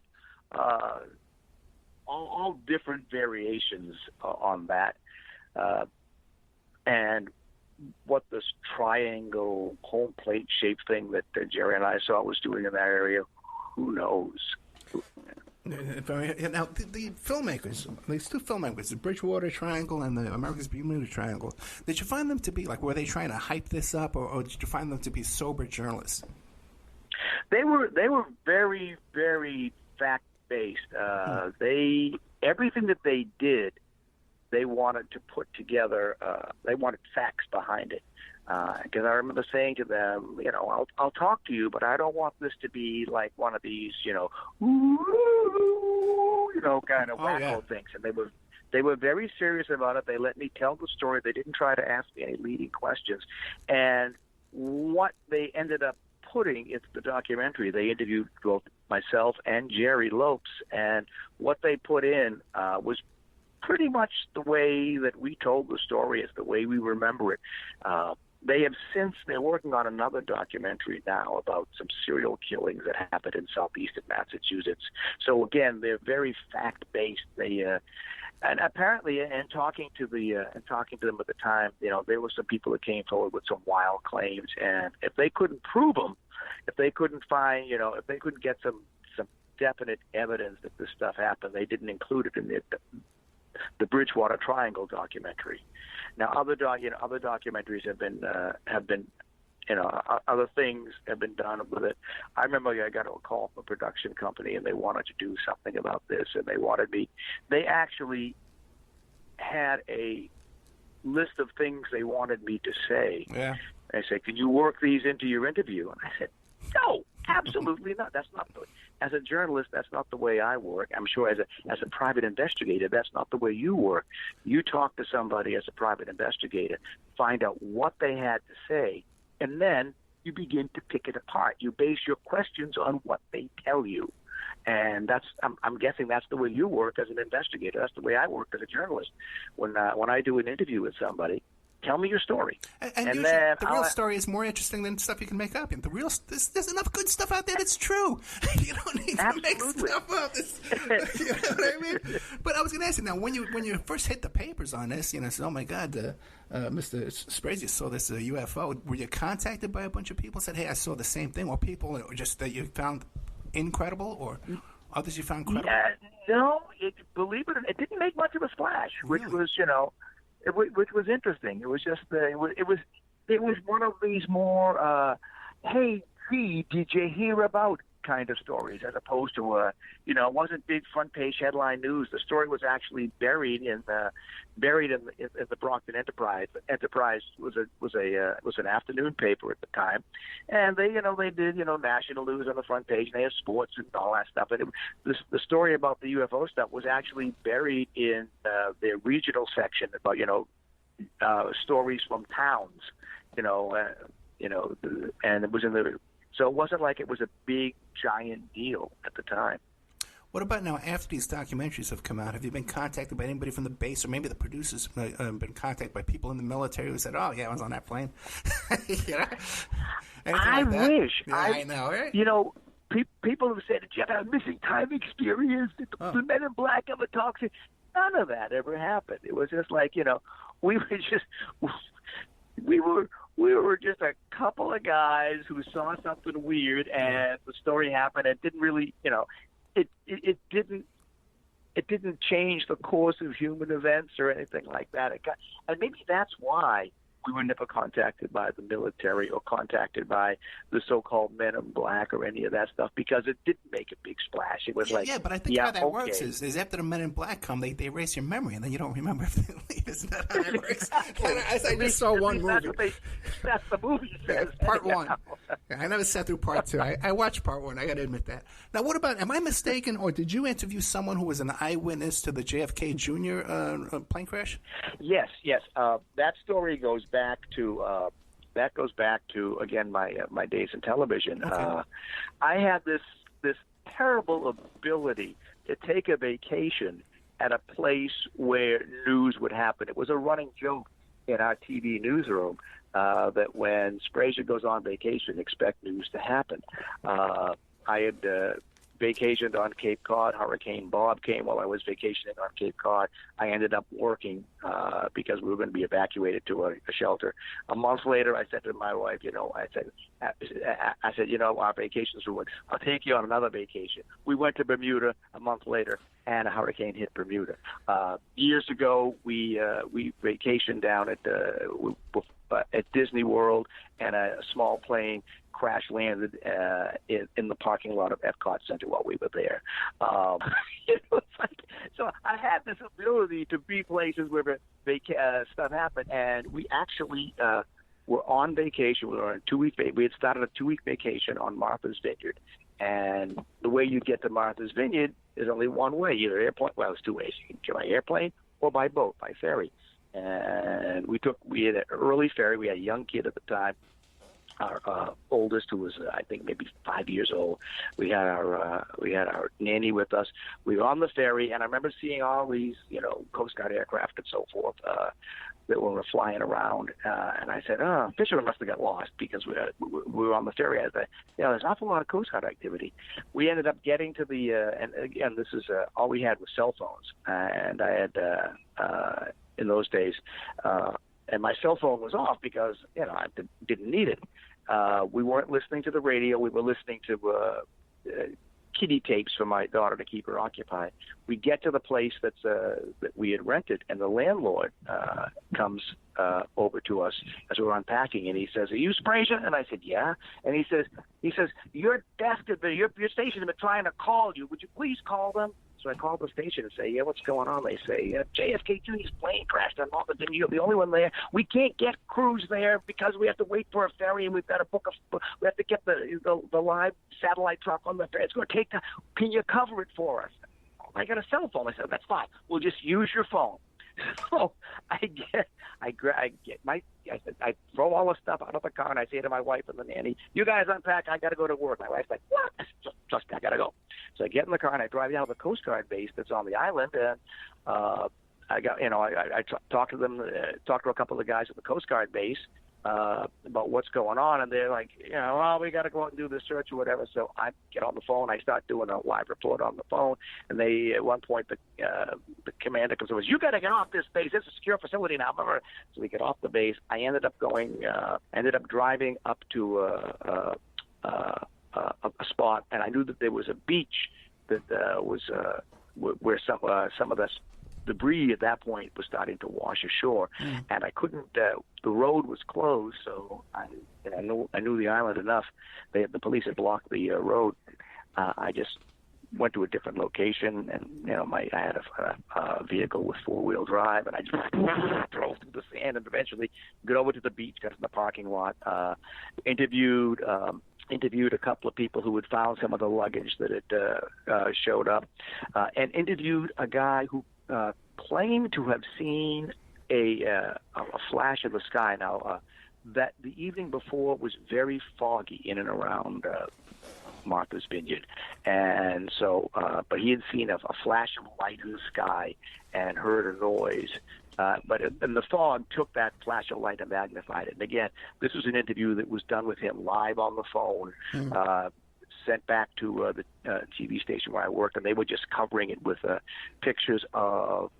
All different variations on that. And what this triangle home plate shaped thing that Jerry and I saw was doing in that area, who knows? Now, the filmmakers, these two filmmakers, the Bridgewater Triangle and the America's Bermuda Triangle, did you find them to be, were they trying to hype this up, or did you find them to be sober journalists? They were very, very fact-based. Everything that they did, they wanted to put together, they wanted facts behind it. Because I remember saying to them, I'll talk to you, but I don't want this to be like one of these, kind of wacko things. And they were very serious about it. They let me tell the story. They didn't try to ask me any leading questions. And what they ended up putting into the documentary, they interviewed both myself and Jerry Lopes, and what they put in was pretty much the way that we told the story. It's the way we remember it. They're working on another documentary now about some serial killings that happened in southeastern Massachusetts. So again, they're very fact-based. And apparently, and talking to them at the time, there were some people that came forward with some wild claims, and if they couldn't prove them, if they couldn't find, if they couldn't get some definite evidence that this stuff happened, they didn't include it in the Bridgewater Triangle documentary. Now, other documentaries have been other things have been done with it. I remember I got a call from a production company, and they wanted to do something about this, and they actually had a list of things they wanted me to say. Yeah. They said, "Can you work these into your interview?" And I said, "No, absolutely not. That's not as a journalist, that's not the way I work. I'm sure as a private investigator, that's not the way you work. You talk to somebody as a private investigator, find out what they had to say, and then you begin to pick it apart. You base your questions on what they tell you." And I'm guessing that's the way you work as an investigator. That's the way I work as a journalist. When I do an interview with somebody, tell me your story. And usually then the real story is more interesting than stuff you can make up. And there's enough good stuff out there that's true. You don't need to make stuff up. You know what I mean? But I was going to ask you now, when you first hit the papers on this, said, "Oh my God, Mr. Sbraccia saw this UFO." Were you contacted by a bunch of people and said, "Hey, I saw the same thing," or people just that you found incredible, or others you found credible? No, believe it or not, it didn't make much of a splash, which was which was interesting. It was just it was one of these more hey, gee, did you hear about kind of stories, as opposed to it wasn't big front page headline news. The story was actually buried in the Brockton Enterprise. Enterprise was an afternoon paper at the time, and they did national news on the front page, and they had sports and all that stuff. And the story about the UFO stuff was actually buried in their regional section about stories from towns, and it was in the. So it wasn't like it was a big, giant deal at the time. What about now, after these documentaries have come out, have you been contacted by anybody from the base, or maybe the producers have been contacted by people in the military who said, "Oh, yeah, I was on that plane"? I wish. Yeah, I know, right? People have said, "Did you have a missing time experience? Did the Men in Black ever talk to you?" None of that ever happened. It was just like, we were just a couple of guys who saw something weird, and the story happened. It didn't really, it didn't change the course of human events or anything like that. And maybe that's why we were never contacted by the military or contacted by the so-called Men in Black or any of that stuff, because it didn't make a big splash. It was but I think how that works is after the Men in Black come, they erase your memory, and then you don't remember if they leave. Isn't that how that works? I just saw one movie. That's the movie says. Part one. I never sat through part two. I watched part one. I got to admit that. Now, what about, am I mistaken, or did you interview someone who was an eyewitness to the JFK Jr. Plane crash? Yes. That story goes back to again my days in television. Okay. I had this terrible ability to take a vacation at a place where news would happen. It was a running joke in our TV newsroom that when Sbraccia goes on vacation, expect news to happen. I had vacationed on Cape Cod. Hurricane Bob came while I was vacationing on Cape Cod. I ended up working because we were going to be evacuated to a shelter. A month later, I said to my wife, I said, our vacation's ruined. I'll take you on another vacation. We went to Bermuda a month later, and a hurricane hit Bermuda. Years ago, we vacationed down at Disney World, and a small plane crash landed in the parking lot of Epcot Center while we were there. So I had this ability to be places where stuff happened, and we actually were on vacation. We were on a 2-week vacation. We had started a 2-week vacation on Martha's Vineyard, and the way you get to Martha's Vineyard is only one way, either airplane. Well, there's 2 ways. You can get by airplane or by boat, by ferry. And we had an early ferry. We had a young kid at the time. Our oldest, who was I think maybe 5 years old. We had our nanny with us. We were on the ferry, and I remember seeing all these Coast Guard aircraft and so forth that were flying around. And I said, fishermen must have got lost because we were on the ferry. I said, there's an awful lot of Coast Guard activity. We ended up getting to the and again, this is all we had was cell phones, and I had in those days. And my cell phone was off because I didn't need it. We weren't listening to the radio. We were listening to kiddie tapes for my daughter to keep her occupied. We get to the place that we had rented, and the landlord comes over to us as we were unpacking, and he says, "Are you Sbraccia?" And I said, "Yeah." And he says, "Your desk, your station has been trying to call you. Would you please call them?" So I called the station and say, "Yeah, what's going on?" They say, "JFK Jr.'s plane crashed on Martha's Vineyard. You're the only one there. We can't get crews there because we have to wait for a ferry, and we've got to we have to get the live satellite truck on the ferry. It's going to take time. Can you cover it for us?" I got a cell phone. I said, "That's fine. We'll just use your phone." So I throw all the stuff out of the car, and I say to my wife and the nanny, "You guys unpack. I got to go to work." My wife's like, "What?" I said, just I got to go. So I get in the car and I drive down to the Coast Guard base that's on the island, and I talked to them, talked to a couple of the guys at the Coast Guard base about what's going on, and they're like, well, we got to go out and do this search or whatever. So I get on the phone, I start doing a live report on the phone, and they at one point the commander comes over, "You got to get off this base. It's a secure facility now." So we get off the base. I ended up driving up to a spot, and I knew that there was a beach that was where some of the debris at that point was starting to wash ashore, and I couldn't. The road was closed, so I knew the island enough. The police had blocked the road. I just went to a different location, and I had a vehicle with 4-wheel drive, and I just drove through the sand, and eventually got over to the beach, got in the parking lot, interviewed a couple of people who had found some of the luggage that had showed up, and interviewed a guy who claimed to have seen a flash of the sky. Now, that the evening before was very foggy in and around Martha's Vineyard, and so, but he had seen a flash of light in the sky and heard a noise. And the fog took that flash of light and magnified it. And again, this was an interview that was done with him live on the phone, sent back to the TV station where I worked, and they were just covering it with pictures of.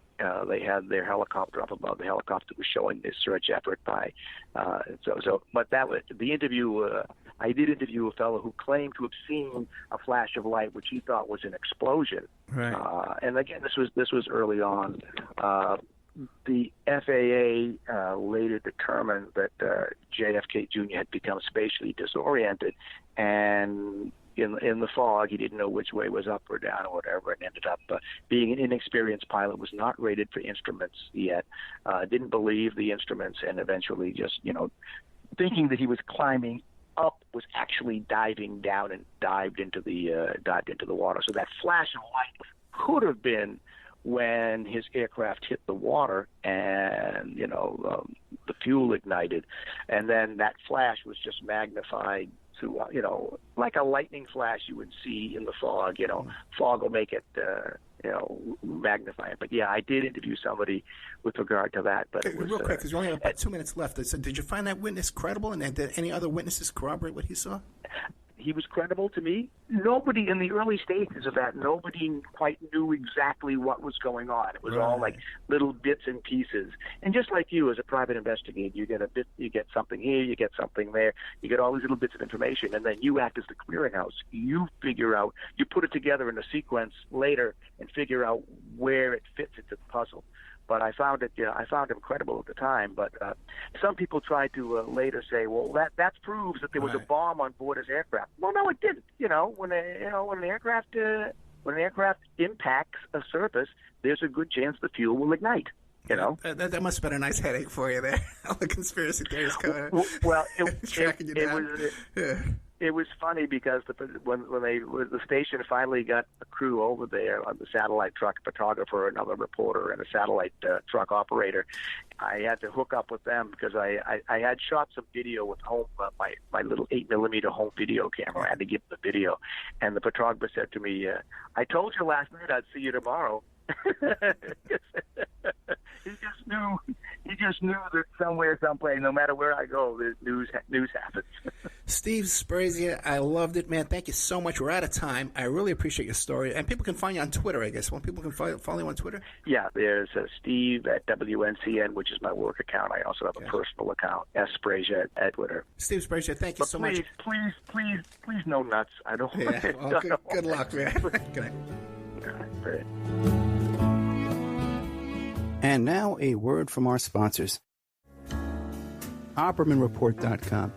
They had their helicopter up above. The helicopter was showing this search effort by. But that was the interview. I did interview a fellow who claimed to have seen a flash of light, which he thought was an explosion. Right. And again, this was early on. The FAA later determined that JFK Jr. had become spatially disoriented, and in the fog, he didn't know which way was up or down or whatever, and ended up being an inexperienced pilot, was not rated for instruments yet, didn't believe the instruments, and eventually just, thinking that he was climbing up, was actually diving down and dived into the water. So that flash of light could have been when his aircraft hit the water and, the fuel ignited. And then that flash was just magnified to, like a lightning flash you would see in the fog. Fog will make it, magnify it. But, yeah, I did interview somebody with regard to that. But it was, real quick, because we only have about 2 minutes left. So did you find that witness credible, and did any other witnesses corroborate what he saw? he was credible to me. Nobody in the early stages of that, nobody quite knew exactly what was going on. It was all like little bits and pieces. And just like you, as a private investigator, you get a bit, you get something here, you get something there, you get all these little bits of information, and then you act as the clearinghouse. You figure out, you put it together in a sequence later and figure out where it fits into the puzzle. But I found him credible at the time. But some people tried to later say, well, that proves that there was a bomb on board his aircraft. Well, no, it didn't. When an aircraft impacts a surface, there's a good chance the fuel will ignite. That must have been a nice headache for you there. All the conspiracy theories coming. Well, tracking you down. It was funny because when the station finally got a crew over there on the satellite truck, photographer, another reporter, and a satellite truck operator, I had to hook up with them because I had shot some video with my little 8mm home video camera. I had to give the video, and the photographer said to me, "I told you last night I'd see you tomorrow." He just knew that somewhere, someplace, no matter where I go, the news happens. Steve Sbraccia, I loved it, man. Thank you so much. We're out of time. I really appreciate your story. And people can find you on Twitter, I guess. When people can follow you on Twitter? Yeah, there's Steve at WNCN, which is my work account. I also have a personal account, Sbraccia at Twitter. Steve Sbraccia, thank you so much. Please, no nuts. I don't. Yeah, well, good luck, man. Good night. All right, great. And now a word from our sponsors. OppermanReport.com.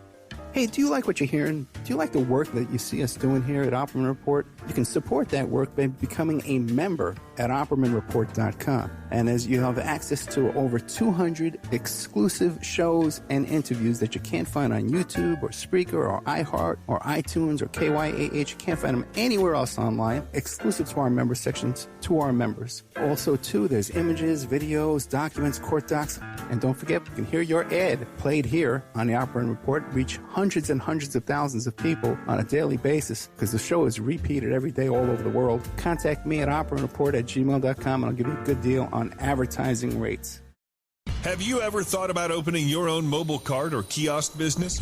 Hey, do you like what you're hearing? Do you like the work that you see us doing here at Opperman Report? You can support that work by becoming a member at OppermanReport.com. And as you have access to over 200 exclusive shows and interviews that you can't find on YouTube or Spreaker or iHeart or iTunes or KYAH. You can't find them anywhere else online, exclusive to our member sections, to our members. Also, too, there's images, videos, documents, court docs. And don't forget, you can hear your ad played here on the Opperman Report, reach hundreds and hundreds of thousands of people on a daily basis because the show is repeated every day all over the world. Contact me at oppermanreport@gmail.com and I'll give you a good deal on advertising rates. Have you ever thought about opening your own mobile cart or kiosk business?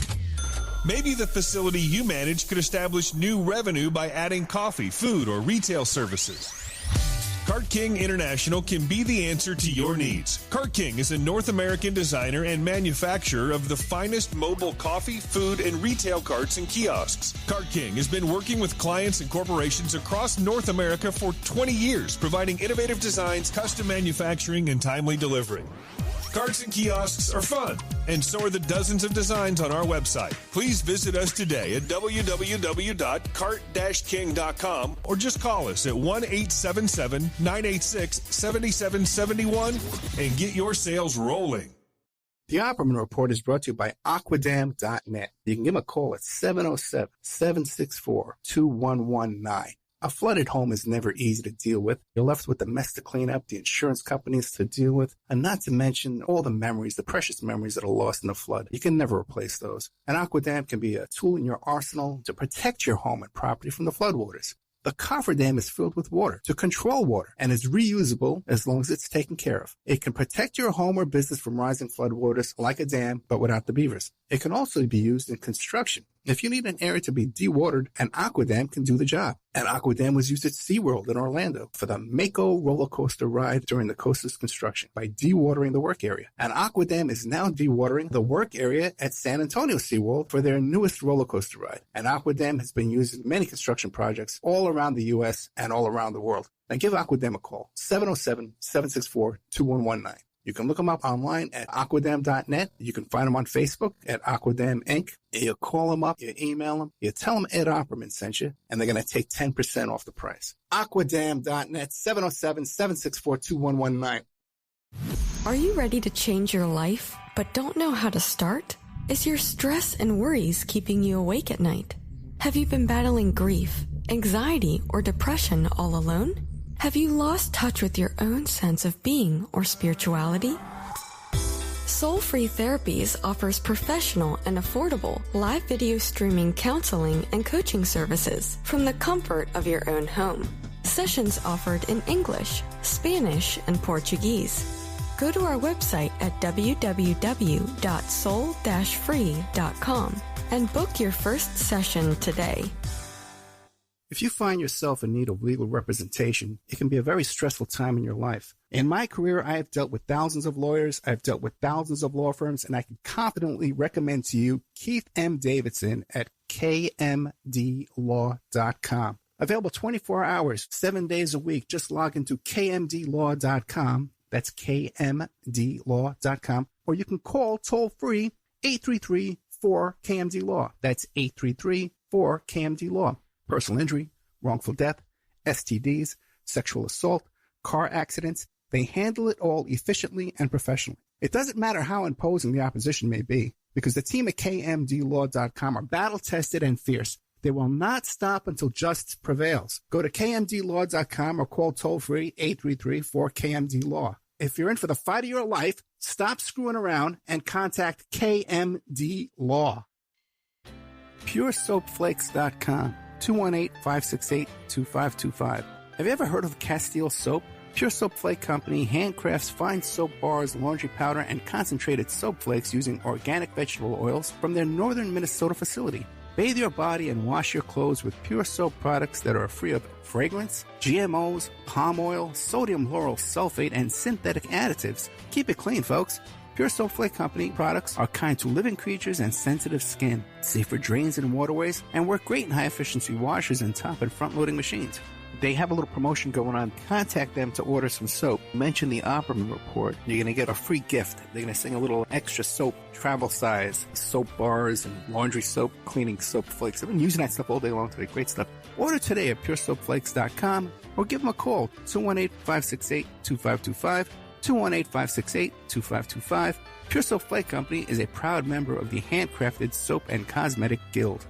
Maybe the facility you manage could establish new revenue by adding coffee, food, or retail services. Cart King International can be the answer to your needs. Cart King is a North American designer and manufacturer of the finest mobile coffee, food, and retail carts and kiosks. Cart King has been working with clients and corporations across North America for 20 years, providing innovative designs, custom manufacturing, and timely delivery. Carts and kiosks are fun, and so are the dozens of designs on our website. Please visit us today at www.cart-king.com or just call us at 1-877-986-7771 and get your sales rolling. The Opperman Report is brought to you by Aquadam.net. You can give them a call at 707-764-2119. A flooded home is never easy to deal with. You're left with the mess to clean up, the insurance companies to deal with, and not to mention all the memories, the precious memories that are lost in the flood. You can never replace those. And Aquadam can be a tool in your arsenal to protect your home and property from the floodwaters. The cofferdam is filled with water to control water and is reusable as long as it's taken care of. It can protect your home or business from rising floodwaters like a dam, but without the beavers. It can also be used in construction. If you need an area to be dewatered, an Aquadam can do the job. An Aquadam was used at SeaWorld in Orlando for the Mako roller coaster ride during the coaster's construction by dewatering the work area. An Aquadam is now dewatering the work area at San Antonio SeaWorld for their newest roller coaster ride. An Aquadam has been used in many construction projects all around the U.S. and all around the world. Now give Aquadam a call, 707-764-2119. You can look them up online at aquadam.net. You can find them on Facebook at Aquadam Inc. You call them up, you email them, you tell them Ed Opperman sent you, and they're going to take 10% off the price. Aquadam.net, 707-764-2119. Are you ready to change your life, but don't know how to start? Is your stress and worries keeping you awake at night? Have you been battling grief, anxiety, or depression all alone? Have you lost touch with your own sense of being or spirituality? Soul Free Therapies offers professional and affordable live video streaming counseling and coaching services from the comfort of your own home. Sessions offered in English, Spanish, and Portuguese. Go to our website at www.soul-free.com and book your first session today. If you find yourself in need of legal representation, it can be a very stressful time in your life. In my career, I have dealt with thousands of lawyers, I've dealt with thousands of law firms, and I can confidently recommend to you Keith M. Davidson at kmdlaw.com. Available 24 hours, 7 days a week. Just log into kmdlaw.com. That's kmdlaw.com. Or you can call toll-free 833-4KMD-LAW. That's 833-4KMD-LAW. Personal injury, wrongful death, STDs, sexual assault, car accidents. They handle it all efficiently and professionally. It doesn't matter how imposing the opposition may be, because the team at kmdlaw.com are battle-tested and fierce. They will not stop until justice prevails. Go to kmdlaw.com or call toll-free 833-4KMD-LAW. If you're in for the fight of your life, stop screwing around and contact KMD Law. PureSoapFlakes.com, 218-568-2525. Have you ever heard of Castile Soap? Pure Soap Flake Company handcrafts fine soap bars, laundry powder, and concentrated soap flakes using organic vegetable oils from their northern Minnesota facility. Bathe your body and wash your clothes with Pure Soap products that are free of fragrance, GMOs, palm oil, sodium lauryl sulfate, and synthetic additives. Keep it clean, folks. Pure Soap Flake Company products are kind to living creatures and sensitive skin, safe for drains and waterways, and work great in high-efficiency washers and top and front-loading machines. They have a little promotion going on. Contact them to order some soap. Mention the Opperman Report. You're going to get a free gift. They're going to send a little extra soap, travel size, soap bars and laundry soap, cleaning soap flakes. I've been using that stuff all day long today. Great stuff. Order today at puresoapflakes.com or give them a call, 218-568-2525, 218-568-2525. Pure Soap Flake Company is a proud member of the Handcrafted Soap and Cosmetic Guild.